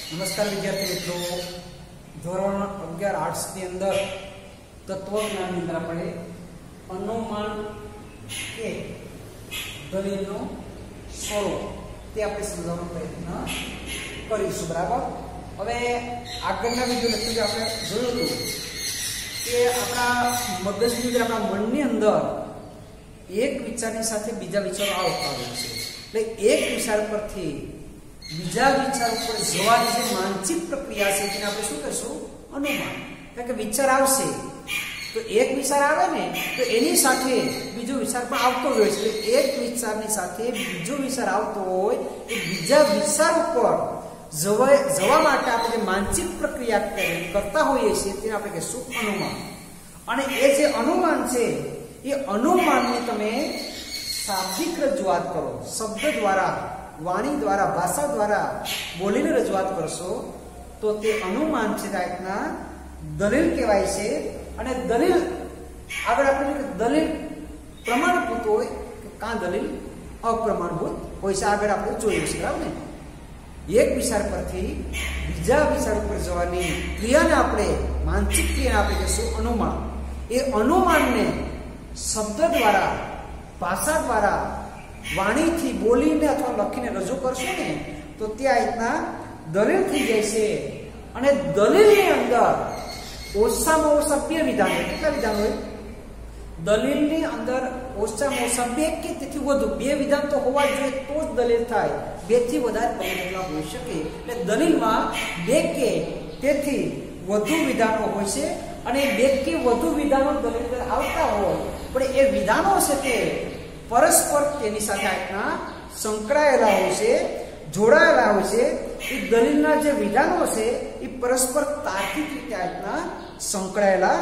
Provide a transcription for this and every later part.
नमस्कार विद्यार्थी मित्रों, धोरण 11 आर्ट्स की अंदर तत्वज्ञान ની અંદર આપણે અનુમાન કે દલીલનો સ્વરૂપ તે આપણે સમજવાનો પ્રયત્ન કરીશું. બરાબર. હવે આગળના વિડિયો લેક્ચર આપણે જોયું હતું કે આપણા મગજની અંદર, આપણા મનની અંદર એક વિચારની સાથે બીજા વિચારો આવતા હોય છે. એટલે એક વિચાર પરથી બીજા વિચાર ઉપર જવાની જે માનસિક પ્રક્રિયા છે તેને આપણે શું કહીશું? અનુમાન. કારણ કે વિચાર આવશે તો એક વિચાર આવે ને તો એની સાથે બીજો વિચાર પણ આવતો હોય છે. એક વિચારની સાથે બીજો વિચાર આવતો હોય એ બીજા વિચાર ઉપર જવા માટે આપણે માનસિક પ્રક્રિયા કરતા હોઈએ છીએ તેને આપણે કહીશું અનુમાન. અને એ જે અનુમાન છે એ અનુમાનને તમે શાબ્દિક રજૂઆત કરો, શબ્દ દ્વારા, વાણી દ્વારા, ભાષા દ્વારા બોલીને રજૂઆત કરશો તો તે અનુમાન છે રીતના દલીલ કહેવાય છે. અને દલીલ આગળ આપણે દલીલ પ્રમાણભૂત હોય કે કાં દલીલ અપ્રમાણભૂત હોય છે આગળ આપણે જોયું છે. બરાબર ને? એક વિચાર પરથી બીજા વિચાર ઉપર જવાની ક્રિયાને આપણે, માનસિક ક્રિયાને આપણે કહીશું અનુમાન. એ અનુમાનને શબ્દ દ્વારા, ભાષા દ્વારા, વાણીથી બોલીને અથવા લખીને રજૂ કરશો ને તો ત્યાં રીતના દલીલ થઈ જાય છે. અને દલીલની અંદર ઓછામાં ઓછા બે વિધાન હોય. કેટલા વિધાન હોય? દલીલની અંદર ઓછામાં ઓછા બે કે તેથી વધુ બે વિધાન તો હોવા જોઈએ તો જ દલીલ થાય. બે થી વધારે પરિણામ હોઈ શકે. એટલે દલીલમાં બે કે તેથી વધુ વિધાનો હોય છે. અને બે કે વધુ વિધાનો દલીલ આવતા હોય પણ એ વિધાનો છે તે પરસ્પર તેની સાથે આટલા સંકળાયેલા હોય છે, જોડાયેલા હોય છે. એ દલીલના જે વિધાનો છે એ પરસ્પર તાર્કિક રીતે આટલા સંકળાયેલા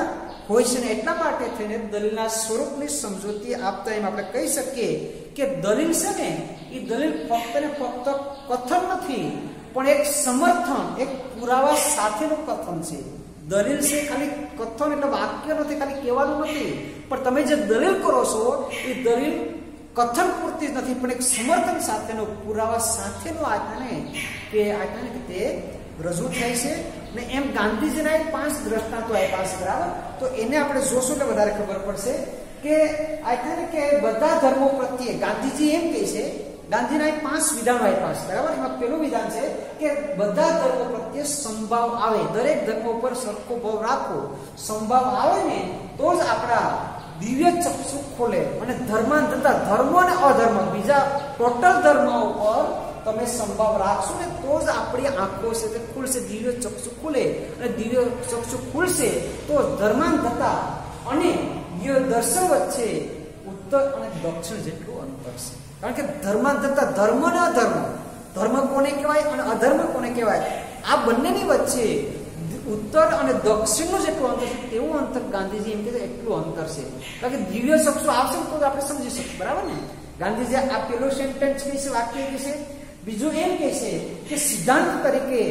હોય છે. ને એટલા માટે થઈને દલીલના સ્વરૂપની સમજૂતી આપતા એમ આપણે કહી શકીએ કે દલીલ છે ને એ દલીલ ફક્ત ને ફક્ત કથન નથી પણ એક સમર્થન, એક પુરાવા સાથેનું કથન છે. દલીલ છે ખાલી કથન એટલે વાક્ય નથી, ખાલી કહેવાનું નથી. પણ તમે જે દલીલ કરો છો એ દલીલ કથન પૂરતી જ નથી પણ એક સમર્થન સાથેનો, પુરાવા સાથેનો આજ્ઞાને તે રજૂ થાય છે. ને એમ ગાંધીજીના 5 દ્રષ્ટાંતો આપ્યા છે. બરાબર. તો એને આપણે જોશું એટલે વધારે ખબર પડશે કે આજ્ઞાને કે બધા ધર્મો પ્રત્યે ગાંધીજી એમ કહે છે, ગાંધીના 5 વિધાનો આપ્યા છે. બરાબર. એમાં પહેલું વિધાન છે કે બધા ધર્મો પ્રત્યે સંભાવ આવે, દરેક ધર્મ ઉપર સરખો ભાવ રાખો. સંભાવ આવે ને તો જ આપણા દિવ્ય ચક્ષુ ખોલે. અને ધર્માંતરતા, ધર્મ અને અધર્મ, બીજા ટોટલ ધર્મ ઉપર તમે સંભાવ રાખશો ને તો જ આપણી આંખો છે તે ખુલશે, દિવ્ય ચક્ષુ ખુલે. અને દિવ્ય ચક્ષુ ખુલશે તો ધર્માંતરતા અને દિવ્ય દર્શન વચ્ચે ઉત્તર અને દક્ષિણ જેટલું અંતર છે. કારણ કે ધર્માંતરતા, ધર્મ અને અધર્મ, ધર્મ કોને કહેવાય અને અધર્મ કોને કહેવાય, આ બંનેની વચ્ચે ઉત્તર અને દક્ષિણનું જેટલું અંતર છે તેવું અંતર ગાંધીજી એમ કહે એટલું અંતર છે. કારણ કે દિવ્ય ચક્ષુ આવશે તો આપણે સમજી શકીએ. બરાબર ને? ગાંધીજી આ પેલો સેન્ટેન્સ કહે છે, વાક્ય કહે છે. બીજું એમ કહે છે કે સિદ્ધાંત તરીકે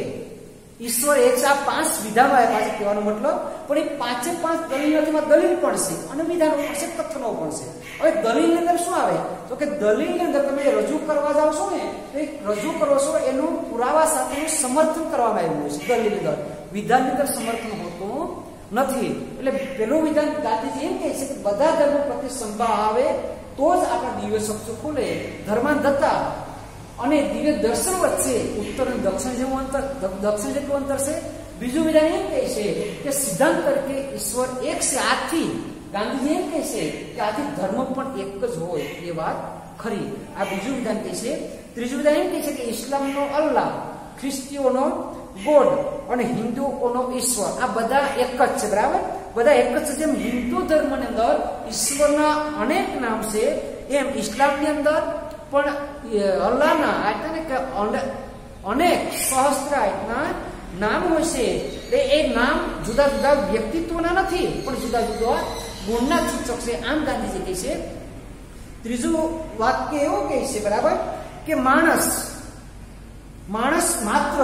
ઈશ્વર એક આ 5 વિધાનો આપ્યા છે. કહેવાનો મતલબ પણ એ 5 દલીલ નથી, દલીલ પણ છે અને વિધાનો પણ છે, કથનો પણ છે. હવે દલીલની અંદર શું આવે તો કે દલીલની અંદર તમે રજૂ કરવા જાવ છો ને તો એ રજૂ કરો છો એનું પુરાવા સાથેનું સમર્થન કરવામાં આવ્યું છે. દલીલની અંદર, વિધાનની અંદર સમર્થન હોતું નથી. એટલે પેલું વિધાન ગાંધીજી એમ કહે છે કે બધા ધર્મો પ્રત્યે સંભાવ આવે તો જ આપણા દિવ્ય ચક્ષુ ખુલે. ધર્માંધતા અને દિવ્ય દર્શન વચ્ચે ઉત્તર અને દક્ષિણ જેવું અંતર, દક્ષિણ જેટલું અંતર છે. બીજું વિધાન એમ કહે છે કે સિદ્ધાંત તરીકે ઈશ્વર એક છે. આથી ગાંધીજી એમ કહે છે કે આથી ધર્મ પણ એક જ હોય એ વાત ખરી. આ બીજું વિધાન કહે છે. ત્રીજું વિધાન એમ કહે છે કે ઇસ્લામનો અલ્લાહ, ખ્રિસ્તીઓનો ગોડ અને હિન્દુઓનો ઈશ્વર આ બધા એક જ છે. બરાબર. બધા એક જ છે. જેમ હિન્દુ ધર્મની અંદર ઈશ્વરના અનેક નામ છે એમ ઇસ્લામની અંદર પણ અલ્લાહના અનેક સહસ્ત્ર નામ હોય છે. એ નામ જુદા જુદા વ્યક્તિત્વના નથી પણ જુદા જુદા ગુણના સૂચક છે. આમ ગાંધીજી કહે છે. ત્રીજું વાક્ય એવું કહે છે, બરાબર, કે માણસ માત્ર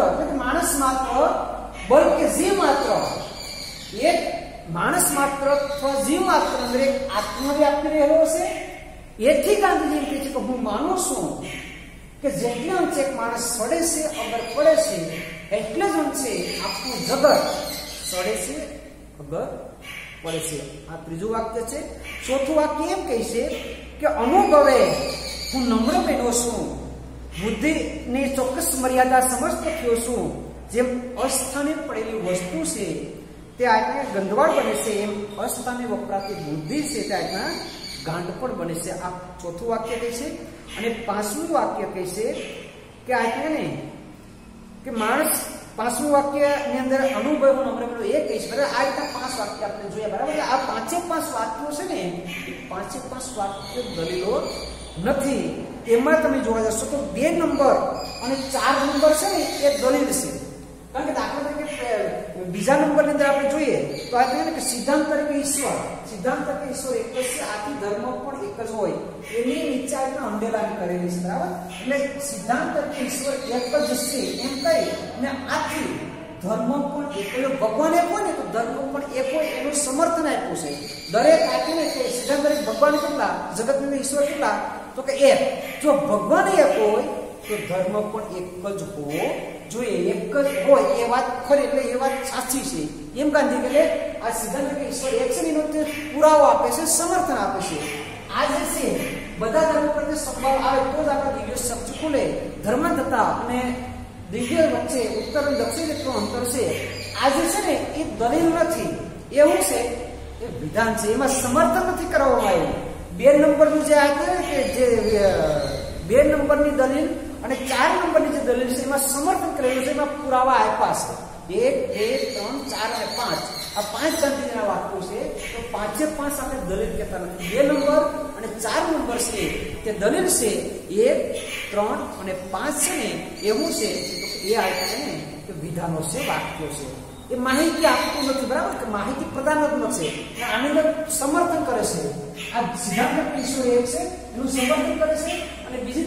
બલકે જીવ માત્ર, એક માણસ માત્ર અથવા જીવ માત્ર અંદર એક આત્મવ્યાપ્તિ રહેલો છે. એથી ગાંધીજી કહે છે કે હું માનું છું કે જેટલા અંશે એક માણસ પડે છે, અગર પડે છે એટલે જ છે આખું જગત સડે છે અગર પડે છે. આ ત્રીજું વાક્ય છે. ચોથું વાક્ય એમ કહે છે કે અનુભવે હું નમ્ર બન્યો છું, બુદ્ધિની ચોક્કસ મર્યાદા સમજતો થયો છું. જેમ અસ્થાને પડેલી વસ્તુ છે તે આજના ગંદવાડ બને છે, એમ અસ્થાને વપરાતી બુદ્ધિ છે તે આજના ગાંઠપણ બને છે. આ ચોથું વાક્ય કહે છે. અને પાંચમું વાક્ય કહે છે કે આજને કે માણસ, પાંચમું વાક્ય ની અંદર અનુભવ નમ્ર બન્યો એ કહે છે. બરાબર, આ રીતના 5 વાક્ય આપણે જોયા. બરાબર, આ 5 વાક્યો છે ને, 5 વાક્ય દલીલો નથી. એમાં તમે જોવા જશો તો 2 નંબર અને 4 નંબર છે ને એ દલીલ છે. કારણ કે દાખલા તરીકે બીજા નંબરની અંદર આપણે જોઈએ તો આ કહે કે સિદ્ધાંત તરીકે ઈશ્વર એક જ છે, આથી ધર્મ પણ એક જ હોય એની નીચે આપણે અંડરલાઈન કરેલી છે. બરાબર, એટલે સિદ્ધાંત તરીકે ઈશ્વર એક જ છે એમ કહી અને આથી ધર્મ પણ એક હોય, ભગવાન એક હોય ને તો ધર્મ પણ એક હોય એનું સમર્થન આપ્યું છે. દરેક આપ્યું ને કે સિદ્ધાંત તરીકે ભગવાન કેટલા, જગતની ઈશ્વર કેટલા, તો કે એક. જો ભગવાન એક હોય તો ધર્મ પણ એક જ હોવો જોઈએ, એક જ હોય એ વાત ખરી, એટલે એ વાત સાચી છે એમ ગાંધી કે આ સિદ્ધાંત કે ઈશ્વર એક છે એનો પુરાવો આપે છે, સમર્થન આપે છે. આ જે છે બધા ધર્મ પ્રત્યે સંભાવ આવે તો જ આપણા દિવ્ય ચક્ષુ ખુલે. ધર્માંધતા અને દિવ્ય વચ્ચે ઉત્તર અને દક્ષિણ જેટલું અંતર છે. આ જે છે ને એ દલીલ નથી, એવું છે એ વિધાન છે, એમાં સમર્થન નથી કરવામાં આવ્યું. 2 નંબરનું જે આપ્યું કે જે 2 નંબરની દલીલ અને 4 નંબરની જે દલીલ છે એમાં સમર્થન કરેલું છે, એમાં પુરાવા આપ્યા છે. 1, 2, 3, 4 અને 5 આ 5 ગાંધીજીના વાક્યો છે. તો 5 આપણે દલીલ કહેતા નથી. 2 નંબર અને 4 નંબર છે તે દલીલ છે. 1, 3 અને 5 છે ને એવું છે એ આપ્યા ને કે વિધાનો છે, વાક્યો છે. એ માહિતી આપતું નથી. બરાબર, કે માહિતી પ્રદાન જ નથી, આની અંદર સમર્થન કરે છે. આ સિદ્ધાંત ઈશ્વર એક છે એનું સમર્થન કરે છે. અને બીજી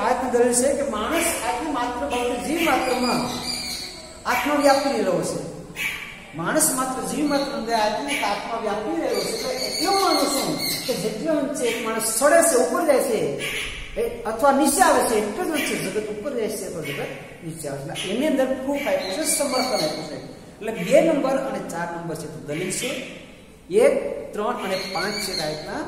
આત્મ દલીલ છે કે માણસ આત્મ માત્ર જીવ માત્રમાં આત્મા વ્યાપી રહેલો છે. માણસ માત્ર જીવ માત્ર આત્મા વ્યાપી રહેલો છે. એટલે એટલું માનું છું કે જેટલો છે માણસ સડે છે, ઉપર જાય છે અથવા નીચે આવે છે, એટલું જ છે જગત ઉપર જાય છે તો જગત નીચે આવે છે. એની અંદર પ્રૂફ આપ્યું છે, સમર્થન આપ્યું છે. એટલે 2 નંબર અને 4 નંબર છે તો દલીલ છે. 1, 3 અને 5 છે ટાઈપના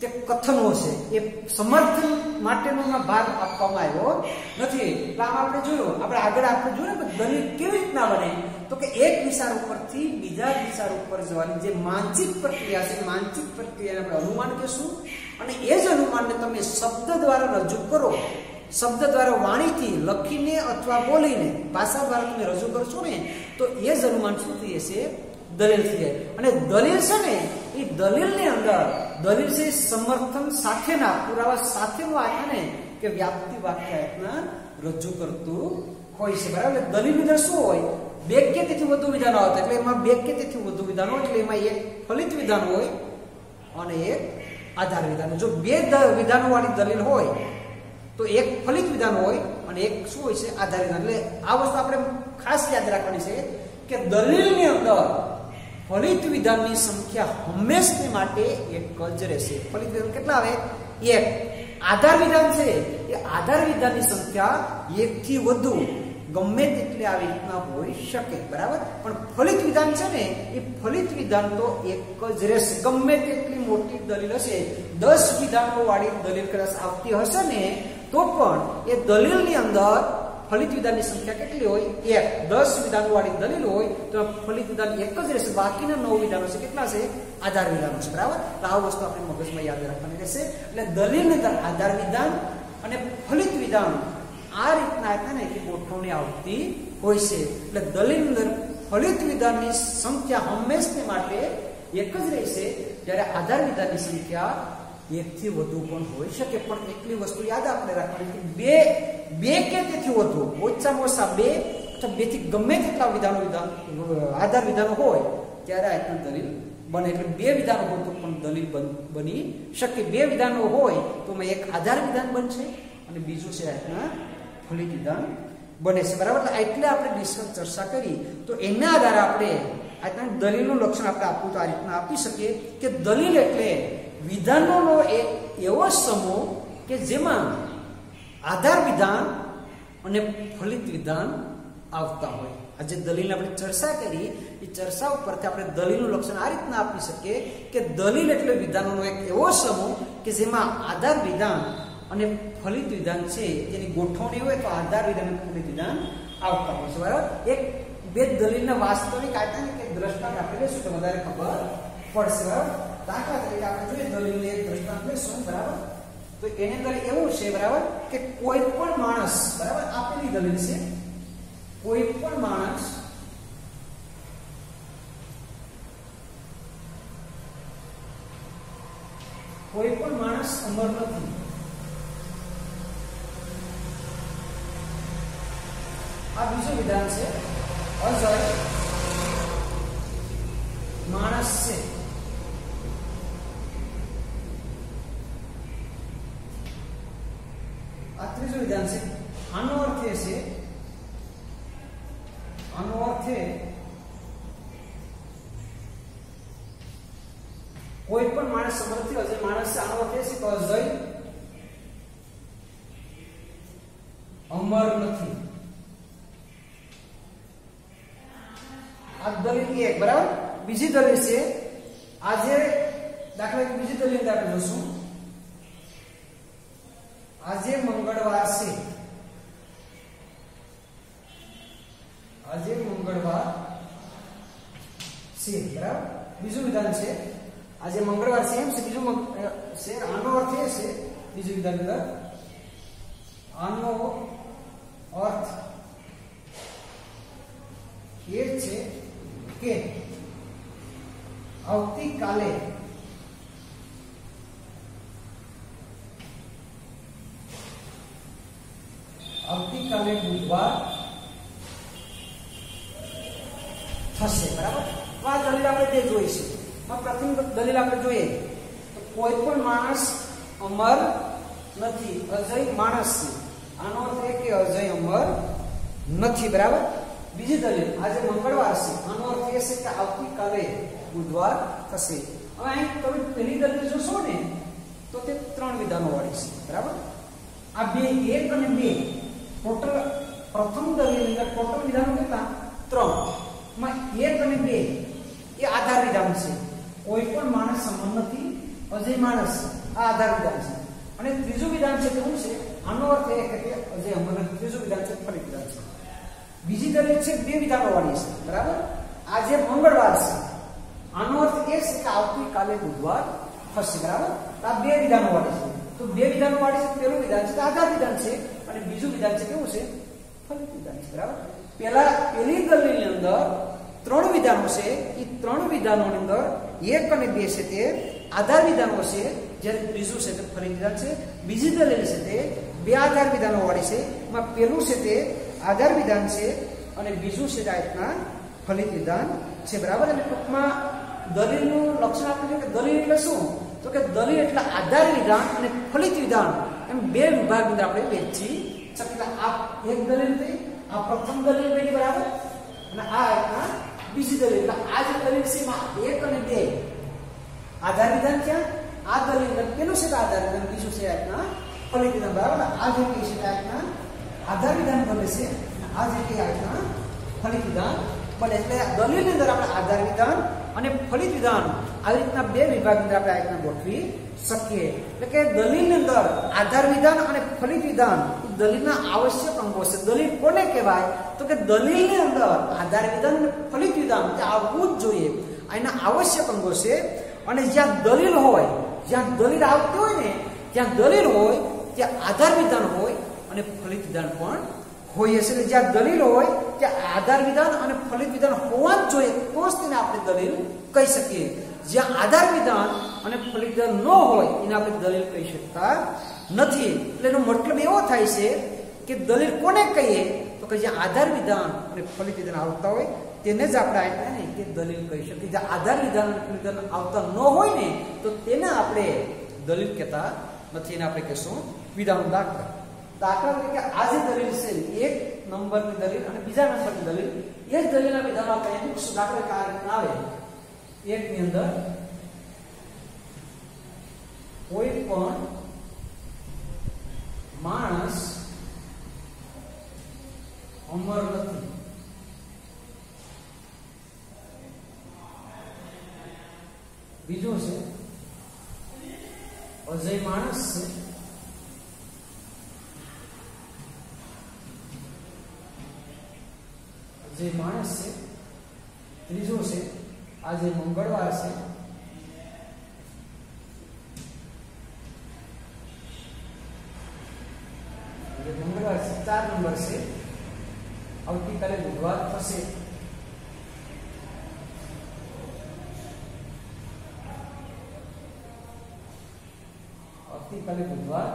તે કથનો છે, એ સમર્થન માટેનો ભાગ આપવામાં આવ્યો નથી. એટલે આમાં આપણે જોયું, આપણે આગળ આપણે જોયું કે દલીલ કેવી રીતના બને, તો કે એક વિચાર ઉપરથી બીજા વિચાર ઉપર જવાની જે માનસિક પ્રક્રિયા છે, માનસિક પ્રક્રિયાને આપણે અનુમાન કહીશું. અને એ જ અનુમાનને તમે શબ્દ દ્વારા રજૂ કરો, શબ્દ દ્વારા વાણીથી લખીને અથવા બોલીને ભાષા દ્વારા તમે રજૂ કરશો ને તો એ જ અનુમાન શું થઈ જશે, દલીલ થઈ જાય. અને દલીલ છે ને એ દલીલની અંદર દલીલ છે સમર્થન સાથેના પુરાવા સાથેનું આને કે વ્યાપ્તિ વાક્યના રજૂ કરતું હોય છે. બરાબર, દલીલ અંદર શું હોય, 2 કે તેથી વધુ વિધાનો આવતા. એટલે એમાં 2 કે તેથી વધુ વિધાનો, એટલે એમાં એક ફલિત વિધાન હોય અને એક આધાર વિધાન. જો 2 વિધાનો વાળી દલીલ હોય તો એક ફલિત વિધાન હોય અને એક શું હોય છે, આધાર વિધાન. એટલે આ વસ્તુ આપણે ખાસ યાદ રાખવાની છે કે દલીલની અંદર ફલિત વિધાનની સંખ્યા હંમેશા માટે એક જ રહેશે. ફલિત વિધાન કેટલા આવે, 1. આધાર વિધાન છે એ આધાર વિધાનની સંખ્યા 1 થી વધુ ગમે તેટલી આવી રીતના હોઈ શકે. બરાબર, પણ ફલિત વિધાન છે ને એ ફલિત વિધાન તો એક જ રહેશે. ગમે તેટલી મોટી દલીલ હશે, 10 વિધાનો વાળી દલીલ કદાચ આવતી હશે ને તો પણ એ દલીલની અંદર ફલિત વિધાનની સંખ્યા કેટલી હોય, 1. 10 વિધાનો વાળી દલીલ હોય તો ફલિત વિધાન એક જ રહેશે. બાકીના 9 વિધાનો છે કેટલા છે, આધાર વિધાનો છે. બરાબર, તો આ વસ્તુ આપણે મગજમાં યાદ રાખવાની રહેશે. એટલે દલીલની અંદર આધાર વિધાન અને ફલિત વિધાન આ રીતના ને કે ગોઠવણી આવતી હોય છે. એટલે દલીલની અંદર ફલિત વિધાનની સંખ્યા હંમેશા માટે એક જ રહેશે, જ્યારે આધાર વિધાનની સંખ્યા 1 થી વધુ પણ હોઈ શકે. પણ એટલી વસ્તુ યાદ આપણે રાખવાની કે 2 કે તેથી વધુ, ઓછામાં ઓછા 2 અથવા 2 થી ગમે તેટલા વિધાનો આધાર વિધાનો હોય ત્યારે આ દલીલ બને. એટલે 2 વિધાનો હોય તો પણ દલીલ બની શકે. 2 વિધાનો હોય તો એક આધાર વિધાન બનશે અને બીજું છે ફલિત વિધાન બને છે. બરાબર, એટલે આપણે ડિસ્કસ ચર્ચા કરી તો એના આધારે આપણે આ દલીલનું લક્ષણ આપણે આપવું તો આ રીતના આપી શકીએ કે દલીલ એટલે વિધાનોનો એક એવો સમૂહ કે જેમાં આધાર વિધાન અને ફલિત વિધાન આવતા હોય. આ જે દલીલ આપણે ચર્ચા કરી એ ચર્ચા ઉપરથી આપણે દલીલનું લક્ષણ આ રીતના આપી શકીએ કે દલીલ એટલે વિધાનોનો એક એવો સમૂહ કે જેમાં આધાર વિધાન અને ફલિત વિધાન છે તેની ગોઠવણી હોય તો આધાર વિધાન અને ફલિત વિધાન આવતા હોય છે. બરાબર, એક બે દલીલના વાસ્તવિક આધાર કે દ્રષ્ટાંત આપણે લેશું તો વધારે ખબર પડશે. બરાબર, દાખલા તરીકે આપણે જોઈએ દલીલને એક દ્રષ્ટાંત લેશું. બરાબર, તો એની અંદર એવું છે બરાબર કે કોઈ પણ માણસ, બરાબર, આપેલી દલીલ છે કોઈ પણ માણસ અમર નથી. આ બીજું વિધાન છે અજય માણસ છે. આ ત્રીજું વિધાન છે. આનો અર્થ એ છે, આનો અર્થ એ કોઈ પણ માણસ અમર નથી, અજય માણસ છે. આનો અર્થ એ છે કે અજય અમર નથી. આ દલીલ એક. બરાબર, બીજી દલીલ છે આજે દાખલા કે બીજી દલીલ આપણે જોશું. આજે મંગળવાર છે. આજે મંગળવાર છે. બરાબર, બીજું વિધાન છે આજે મંગળવાર છે એમ છે. બીજું છે આનો અર્થ એ છે, બીજું વિધાન અંદર આનો અર્થ એ છે કે આવતીકાલે બુધવાર થશે. બરાબર, તો આ દલીલ આપણે તે જોઈશું. પ્રથમ દલીલ આપણે જોઈએ તો કોઈ પણ માણસ અમર નથી, અજય માણસ છે. આનો અર્થ એ કે અજય અમર નથી. બરાબર, બીજી દલીલ આજે મંગળવાર છે. આનો અર્થ એ છે કે આવતીકાલે બુધવાર થશે. હવે અહીં તમે પહેલી દલીલ જોશો ને તો તે ત્રણ વિધાનો વાળી છે. બરાબર, આ બે, એક અને બે, ટોટલ પ્રથમ દલીલ અંદર ટોટલ વિધાનો કેટલા? ત્રણ. માં એક અને બે એ આધાર વિધાન છે. કોઈ પણ માણસ અમર નથી, અજય માણસ, આ આધાર વિધાન છે. અને ત્રીજું વિધાન છે તે શું છે? આનો અર્થ એ કે અજય અમર નથી. ત્રીજું વિધાન છે ફલિત વિધાન છે. બીજી દલીલ છે બે વિધાનો વાળી છે. બરાબર, આજે મંગળવાર છે. આનો અર્થ એ છે કે આવતીકાલે બુધવાર થશે. બરાબર, આ બે વિધાનો વાળી છે. તો બે વિધાનો વાળી છે. પહેલું વિધાન છે આધાર વિધાન છે અને બીજું વિધાન છે કેવું છે? ફલિત વિધાન છે. બરાબર, પહેલી દલીલની અંદર ત્રણ વિધાનો છે. એ ત્રણ વિધાનોની અંદર એક અને બે છે તે આધાર વિધાનો છે, જ્યારે ત્રીજું છે તે ફલિત વિધાન છે. બીજી દલીલ છે તે બે આધાર વિધાનો વાળી છે. એમાં પહેલું છે તે આધાર વિધાન છે અને બીજું છે આ રીતના ફલિત વિધાન છે. બરાબર, અને ટૂંકમાં દલીલનું લક્ષણ આપેલું કે દલીલ એટલે શું? તો કે દલીલ એટલે આધાર વિધાન અને ફલિત વિધાન એમ બે વિભાગની અંદર આપણે વહેંચી શકીએ. આ એક દલીલ થઈ, આ પ્રથમ દલીલ બની. બરાબર, અને આ રીતના બીજી દલીલ. એટલે આ જે દલીલ છે એમાં એક અને બે આધાર વિધાન ક્યાં? આ દલીલ પેલું છે આધાર વિધાન, બીજું છે આ રીતના ફલિત વિધાન. બરાબર, આ જે કઈ છે આ રીતના આધાર વિધાન બને છે, આ જે કઈ આ રીતના ફલિત વિધાન બને. એટલે દલીલની અંદર આપણે આધાર વિધાન અને ફલિત વિધાન આવી રીતના બે વિભાગની અંદર આપણે આ રીતના ગોઠવી શકીએ. એટલે કે દલીલની અંદર આધાર વિધાન અને ફલિત વિધાન દલીલના આવશ્યક અંગો છે. દલીલ કોને કહેવાય? તો કે દલીલની અંદર આધાર વિધાન અને ફલિત વિધાન તે આવવું જ જોઈએ. એના આવશ્યક અંગો છે. અને જ્યાં દલીલ હોય, જ્યાં દલીલ આવતી હોય ને ત્યાં દલીલ હોય ત્યાં આધાર વિધાન હોય અને ફલિત વિધાન પણ હોય છે. જ્યાં દલીલ હોય ત્યાં આધાર વિધાન અને ફલિત વિધાન હોવા જ જોઈએ, તો જ તેને આપણે દલીલ કહી શકીએ. જ્યાં આધાર વિધાન અને ફલિત વિધાન ન હોય એને આપણે દલીલ કહી શકતા નથી. એટલે એનો મતલબ એવો થાય છે કે દલીલ કોને કહીએ? તો કે જ્યાં આધાર વિધાન અને ફલિત વિધાન આવતા હોય તેને જ આપણે આને કે દલીલ કહી શકીએ. જ્યાં આધાર વિધાન અને ફલિત વિધાન આવતા ન હોય ને તો તેને આપણે દલીલ કહેતા નથી. એને આપણે કહેશું વિધાન. દાખલા તરીકે આ જે દલીલ છે એક નંબરની દલીલ અને બીજા નંબરની દલીલ, એ જ દલીલના વિધાનો આપણે મૂકશું. દાખલા કે આ રીતના આવે એકની અંદર કોઈ પણ માણસ અમર નથી. बीजो से अजय मानस से अजय मानस से तीजो से आज मंगलवार से मंगलवार से 4 नंबर से आवतीकाले बुधवार थशे આવતીકાલે बुधवार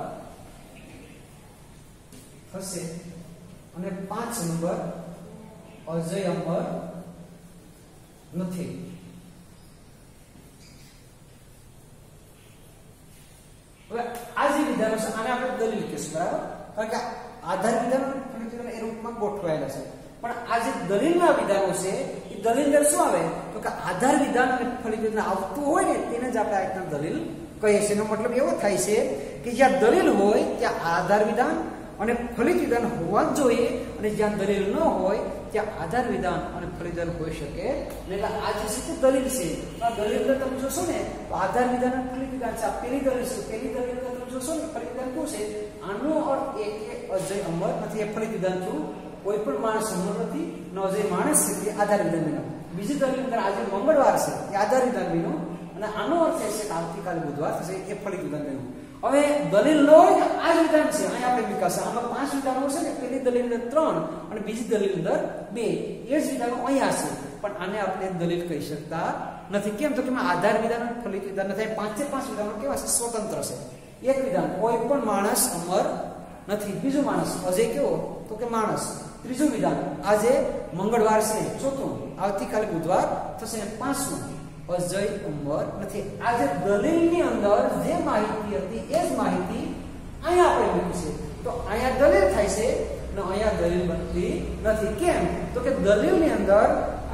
થશે અને 5 નંબર અજય અમર નથી। હવે આ જે વિધાનો છે આને આપણે દલીલ કહીશું બરાબર, કારણ કે આધાર વિધાન એ રૂપમાં ગોઠવાયેલા છે, પણ આ જે દલીલના વિધાનો છે એ દલીલ અંદર શું આવે તો કે આધાર વિધાન અને ફલિત વિધાન આવતું હોય ને તેને જ આપણે આ રીતના દલીલ કહીએ છીએ। એનો મતલબ એવો થાય છે કે જ્યાં દલીલ હોય ત્યાં આધાર વિધાન અને ફલિત વિધાન હોવા જ જોઈએ, અને જ્યાં દલીલ ન હોય ત્યાં આધાર વિધાન અને ફલિત વિધાન હોઈ શકે નહીં। એટલે આ જે છે તે દલીલ છે, આ દલીલ અંદર તમે જોશો ને તો આધાર વિધાન અને ફલિત વિધાન છે। આ પેલી દલીલ છે, પેલી દલીલ અંદર તમે જોશો ને ફલિત વિધાન શું છે, આનો અર્થ એ કે અજય અમર નથી, એ ફલિત વિધાન થયું કોઈ પણ માણસ અમર નથી ન અજય માણસ છે તે આધાર વિધાન બન્યું। બીજી દલીલ અંદર આજે મંગળવાર છે એ આધાર વિધાન બન્યું, અને આનો અર્થ એ છે કે આવતીકાલે બુધવાર થશે એ ફલિત વિધાન બન્યું। હવે દલીલ ન હોય આ જ વિધાન છે, અહીંયા આપણે વિકાસ આમાં 5 વિધાનો છે ને, પેલી દલીલ અંદર 3 અને બીજી દલીલ અંદર 2, એ જ વિધાનો અહીંયા છે, પણ આને આપણે દલીલ કહી શકતા નથી। કેમ તો કે આધાર વિધાન અને ફલિત વિધાન નથી, 5 વિધાનો કેવા છે, સ્વતંત્ર છે। એક વિધાન કોઈ પણ માણસ અમર નથી, બીજું માણસ અજય કેવો તો કે માણસ, ત્રીજું વિધાન આજે મંગળવાર છે, ચોથું આવતીકાલે બુધવાર થશે, પાંચમું અજય અમર નથી। આ જે દલીલની અંદર જે માહિતી હતી એ જ માહિતી અહીંયા આપણે મૂકી છે, તો અહીંયા દલીલ થાય છે અને અહીંયા દલીલ બનતી નથી। કેમ તો કે દલીલની અંદર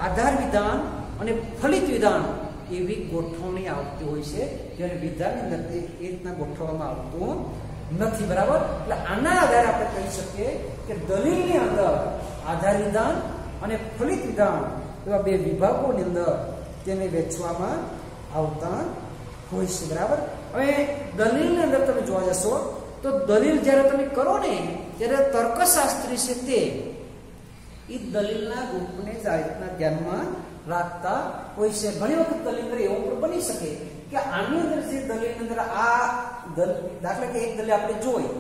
આધાર વિધાન અને ફલિત વિધાન એવી ગોઠવણી આવતી હોય છે, જ્યારે વિધાનની અંદર એ રીતના ગોઠવવામાં આવતું નથી બરાબર। એટલે આના આધારે આપણે કહી શકીએ કે દલીલની અંદર આધાર વિધાન અને ફલિત વિધાન એવા બે વિભાગોની અંદર તેને વેચવામાં આવતા હોય છે બરાબર। હવે દલીલની અંદર તમે જોવા જશો તો દલીલ જ્યારે તમે કરો ને ત્યારે તર્કશાસ્ત્રી છે તે એ દલીલના રૂપને જ આ રીતના ધ્યાનમાં રાખતા હોય છે। ઘણી વખત દલીલ અંદર એવું પણ બની શકે કે આની અંદર જે દલીલની અંદર આ દાખલા કે એક દલીલ આપણે જોઈ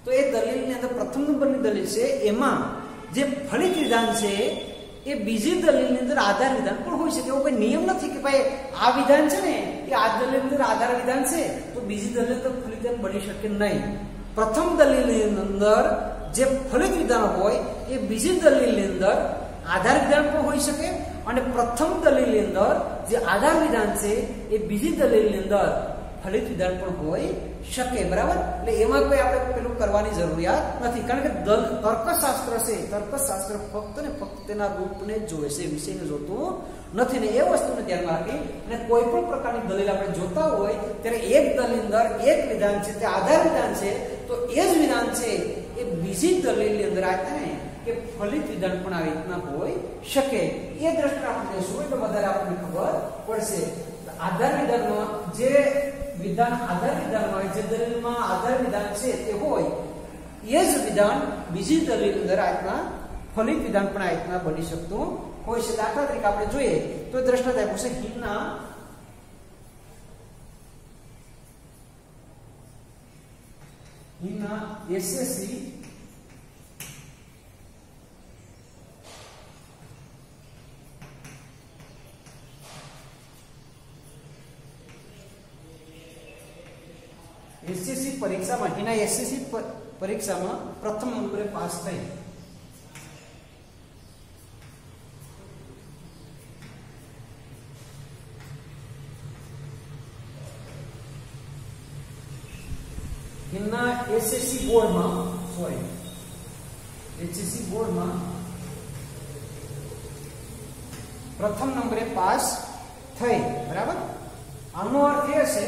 તો એ દલીલની અંદર પ્રથમ નંબરની દલીલ છે એમાં જે ફલિત વિધાન છે એ બીજી દલીલની અંદર આધાર વિધાન પણ હોઈ શકે। એવો કોઈ નિયમ નથી કે ભાઈ આ વિધાન છે ને એ આ દલીલની અંદર આધાર વિધાન છે તો બીજી દલીલ તો ફલિત વિધાન બની શકે નહીં। પ્રથમ દલીલની અંદર જે ફલિત વિધાન હોય એ બીજી દલીલની અંદર આધાર વિધાન પણ હોઈ શકે, અને પ્રથમ દલીલની અંદર જે આધાર વિધાન છે એ બીજી દલીલની અંદર ફલિત વિધાન પણ હોઈ શકે બરાબર। એટલે એમાં કોઈ આપણે પેલું કરવાની જરૂરિયાત નથી, કારણ કે તર્કશાસ્ત્ર છે, તર્કશાસ્ત્ર ફક્ત ને ફક્ત તેના રૂપને જોવે છે, વિષયને જોતું નથી ને એ વસ્તુને ધ્યાનમાં રાખી અને કોઈ પણ પ્રકારની દલીલ આપણે જોતા હોય ત્યારે એક દલીલ અંદર એક વિધાન છે તે આધાર વિધાન છે, તો એ જ વિધાન છે એ બીજી દલીલની અંદર આવતા ને કે ફલિત વિધાન પણ આવી રીતના હોઈ શકે। એ દ્રષ્ટિએ આપણે જોઈશું એટલે વધારે આપણને ખબર પડશે। આધાર વિધાનમાં જે વિધાન આધાર વિધાન હોય, જે દલીલમાં આધાર વિધાન છે તે હોય એ જ વિધાન બીજી દલીલ અંદર આ રીતના ફલિત વિધાન પણ આ રીતના બની શકતું હોય છે। દાખલા તરીકે આપણે જોઈએ તો દ્રષ્ટાંત આપ્યું છે હિના એસએસસી एसएससी परीक्षा में हिना एसएससी परीक्षा में प्रथम नंबरे पास थई। हिना एसएससी बोर्ड में सॉरी एसएससी बोर्ड में प्रथम नंबरे पास थई बराबर। आनो अर्थ ए छे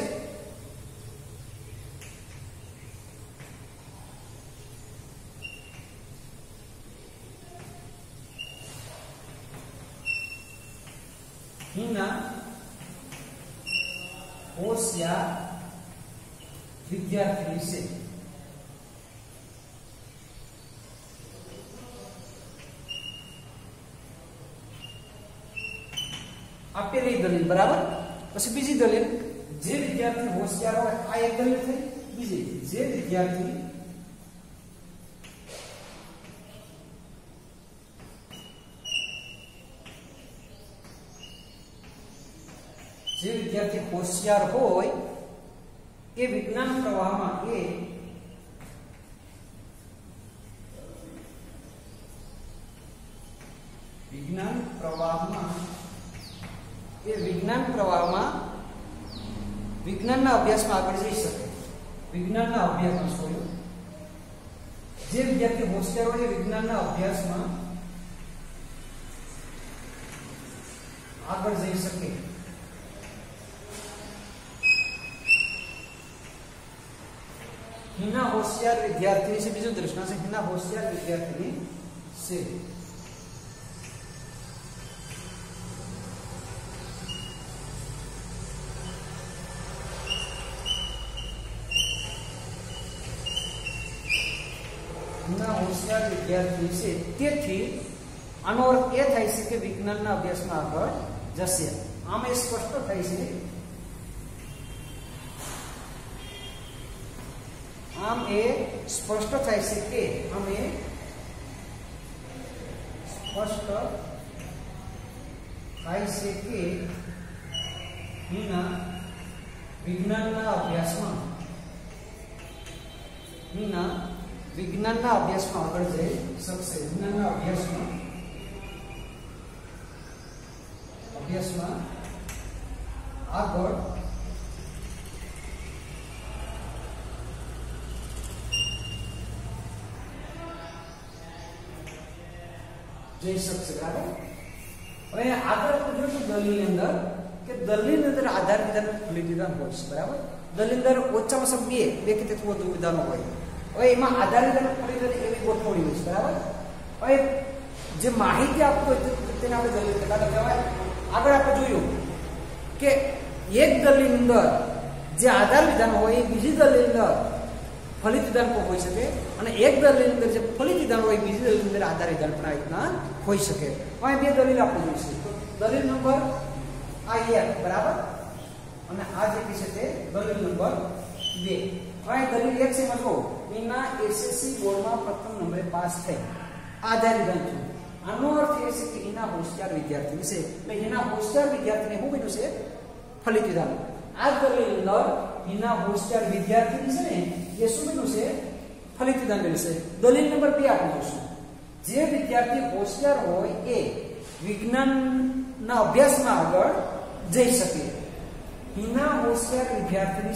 हिना હોશિયાર વિદ્યાર્થી વિશે આપેલી દલીલ બરાબર. પછી બીજી દલીલ, જે વિદ્યાર્થી હોશિયાર હોય, આ એક દલીલ થઈ. બીજી, જે વિદ્યાર્થી હોશિયાર હોય એ વિજ્ઞાન પ્રવાહમાં વિજ્ઞાનના અભ્યાસમાં આગળ જઈ શકે. વિજ્ઞાનના અભ્યાસમાં જોયું, જે વિદ્યાર્થી હોશિયાર હોય એ વિજ્ઞાનના અભ્યાસમાં આગળ જઈ શકે. हिना होशियार विद्यार्थी से बीजो दृष्टा से हिना होशियार विद्यार्थी से हिना होशियार विद्यार्थी से તેથી આનો અર્થ એ થાય છે કે વિજ્ઞાનના અભ્યાસમાં આગળ જશે. આમ એ સ્પષ્ટ થાય છે. આમ એ સ્પષ્ટ થાય છે કે હિના વિજ્ઞાનના અભ્યાસમાં આગળ જઈ શકશે. વિજ્ઞાનના અભ્યાસમાં આગળ જઈ શકશે. બરાબર. હવે આગળ આપણે જોઈશું દલીલની અંદર કે દલીલની અંદર આધાર વિધાન ખુલ્લી વિધાન હોય છે. બરાબર. દલીલની અંદર ઓછામાં ઓછા બે કે તેથી વધુ વિધાનો હોય. હવે એમાં આધાર વિધાન ખુલ્લી વિધાન એવી ગોઠવણી હોય છે. બરાબર. હવે જે માહિતી આપતો હોય તેને આપણે દલીલ કહેવાય. આગળ આપણે જોયું કે એક દલીલની અંદર જે આધાર વિધાન હોય એ બીજી દલીલની અંદર ફલિત વિધાન પણ હોઈ શકે અને એક દલીલની અંદર જે ફલિત વિધાન હોય બીજી દલીલની અંદર આધાર વિધાન પણ આ રીતના હોઈ શકે. અહીં બે દલીલ આપણે જોઈશું. તો દલીલ નંબર આ 1 બરાબર અને આ જે છે તે દલીલ નંબર 2. અહીં દલીલ 1 છે એમાં જો એના એસએસસી બોર્ડમાં પ્રથમ નંબરે પાસ થઈ આધાર વિધાન છે. આનો અર્થ એ છે કે એના હોશિયાર વિદ્યાર્થી વિશે એટલે એના હોશિયાર વિદ્યાર્થીને શું બન્યું છે ફલિત વિધાન. આ દલીલ અંદર એના હોશિયાર વિદ્યાર્થી છે ને એ શું બન્યું છે ફલિત વિધાન બન્યું છે. દલીલ નંબર 2 આપણે જોઈશું. જે વિદ્યાર્થી હોશિયાર હોય એ વિજ્ઞાનના અભ્યાસમાં આગળ જઈ શકે. હિના હોશિયાર વિદ્યાર્થી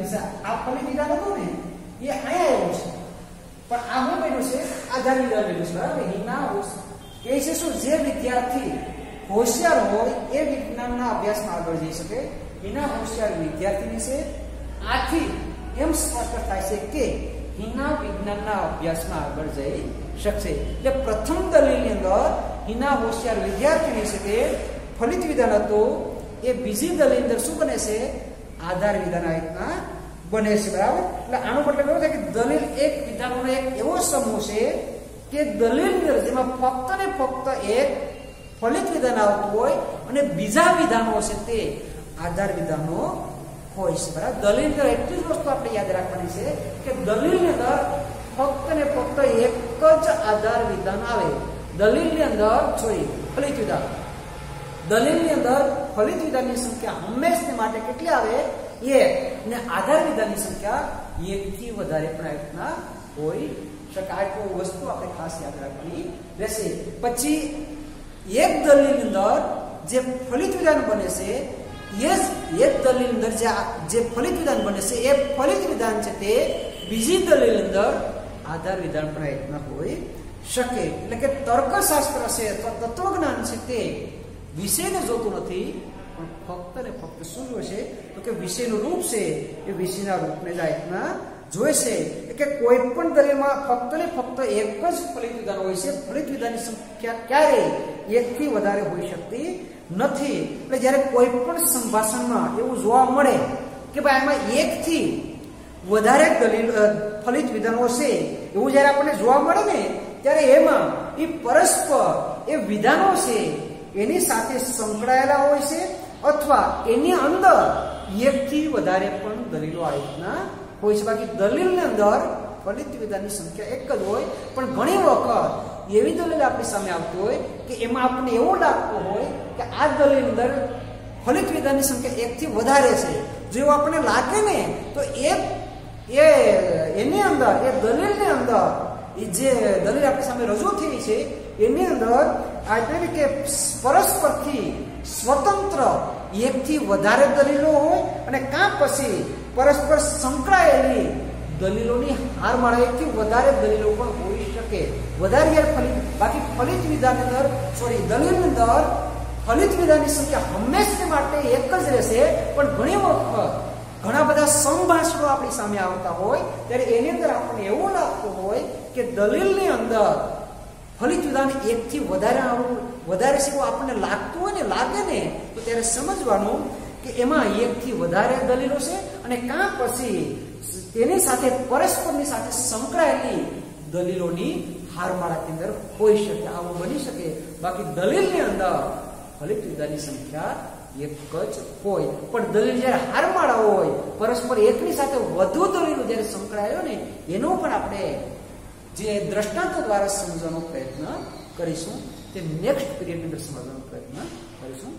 વિશે આ ફલિત વિધાન હતું ને એ અહીંયા આવ્યું છે પણ આ શું બન્યું છે આધાર વિધાન બન્યું છે. બરાબર. હિના એ છે શું જે વિદ્યાર્થી હોશિયાર હોય એ વિજ્ઞાનના અભ્યાસમાં આગળ જઈ શકે. હિના હોશિયાર વિદ્યાર્થી વિશે આથી એમ સ્પષ્ટ થાય છે કે હિના વિજ્ઞાનના અભ્યાસમાં આગળ જઈ શકશે. એટલે પ્રથમ દલીલની અંદર હિના હોશિયાર વિદ્યાર્થી વિશે કે ફલિત વિધાન હતું એ બીજી દલીલ અંદર શું બને છે આધાર વિધાન આ રીતના બને છે. બરાબર. એટલે આનો મતલબ એવો થાય કે દલીલ એક વિધાનોનો એક એવો સમૂહ છે કે દલીલની અંદર જેમાં ફક્ત ને ફક્ત એક ફલિત વિધાન આવતું હોય અને બીજા વિધાનો છે તે આધાર વિધાનો હોય છે. બરાબર. દલીલ અંદર એટલી જ વસ્તુ આપણે યાદ રાખવાની છે કે દલીલની અંદર ફક્ત ને ફક્ત એક જ આધાર વિધાન આવે. દલીલની અંદર ફલિત વિધાન દલીલની અંદર ફલિત વિધાનની સંખ્યા હંમેશા માટે કેટલી આવે 1 ને આધાર વિધાનની સંખ્યા 1 થી વધારે પણ રીતના હોય શકે. આ વસ્તુ આપણે ખાસ યાદ રાખવાની રહેશે. પછી એક દલીલની અંદર જે ફલિત વિધાન બને છે એક દલીલ અંદર જે ફલિત વિધાન બને છે એ ફલિત વિધાન છે તે બીજી દલીલ અંદર આધાર વિધાન પણ રીતના હોઈ શકે. એટલે કે તર્કશાસ્ત્ર છે અથવા તત્વજ્ઞાન છે તે વિષયને જોતું નથી પણ ફક્ત ને ફક્ત શું જોશે તો કે વિષયનું રૂપ છે એ વિષયના રૂપને જ રીતના જોઈશે. કે કોઈ પણ દલીલમાં ફક્ત ને ફક્ત એક જ ફલિત વિધાન હોય છે. ફલિત વિધાનની સંખ્યા ક્યારે એકથી વધારે હોઈ શકતી નથી. એટલે જ્યારે કોઈ પણ સંભાષણમાં એવું જોવા મળે કે ભાઈ આમાં એકથી વધારે દલીલ ફલિત વિધાનો છે એવું જ્યારે આપણને જોવા મળે ને ત્યારે એમાં એ પરસ્પર એ વિધાનો છે એની સાથે સંકળાયેલા હોય છે અથવા એની અંદર એકથી વધારે પણ દલીલો આ રીતના હોય છે. બાકી દલીલની અંદર ફલિત વિધાનની સંખ્યા એક જ હોય, પણ ઘણી વખત એવી દલીલ આપણી સામે આવતી હોય કે એમાં આપણને એવું લાગતું હોય કે આ દલીલ અંદર ફલિત વિધાનની સંખ્યા એકથી વધારે છે. જો એવું આપણને લાગે ને તો એની અંદર એ દલીલની અંદર એ જે દલીલ આપણી સામે રજૂ થઈ છે એની અંદર આ કે પરસ્પરથી સ્વતંત્ર એકથી વધારે દલીલો હોય અને કાં પછી પરસ્પર સંકળાયેલી દલીલોની હારમાળા એકથી વધારે દલીલો પણ હોઈ શકે. વધારે બાકી ફલિત વિધાનની અંદર દલીલની અંદર ફલિત વિધાનની સંખ્યા હંમેશા માટે એક જ રહેશે, પણ ઘણી વખત ઘણા બધા સંભાષણો આપણી સામે આવતા હોય ત્યારે એની અંદર આપણને એવું લાગતું હોય કે દલીલની અંદર ફલિત વિધાન એકથી વધારે છે આપણને લાગતું હોય ને લાગે ને તો ત્યારે સમજવાનું કે એમાં એકથી વધારે દલીલો છે અને કાં પછી તેની સાથે પરસ્પરની સાથે સંકળાયેલી દલીલોની હારમાળાની અંદર હોઈ શકે, આવું બની શકે. બાકી દલીલની અંદર ફલિત વિધાનની સંખ્યા એક જ હોય, પણ દલીલ જ્યારે હારમાળા હોય પરસ્પર એકની સાથે વધુ દલીલો જ્યારે સંકળાયેલો ને એનો પણ આપણે જે દ્રષ્ટાંતો દ્વારા સમજવાનો પ્રયત્ન કરીશું તે નેક્સ્ટ પીરિયડની અંદર સમજવાનો પ્રયત્ન કરીશું.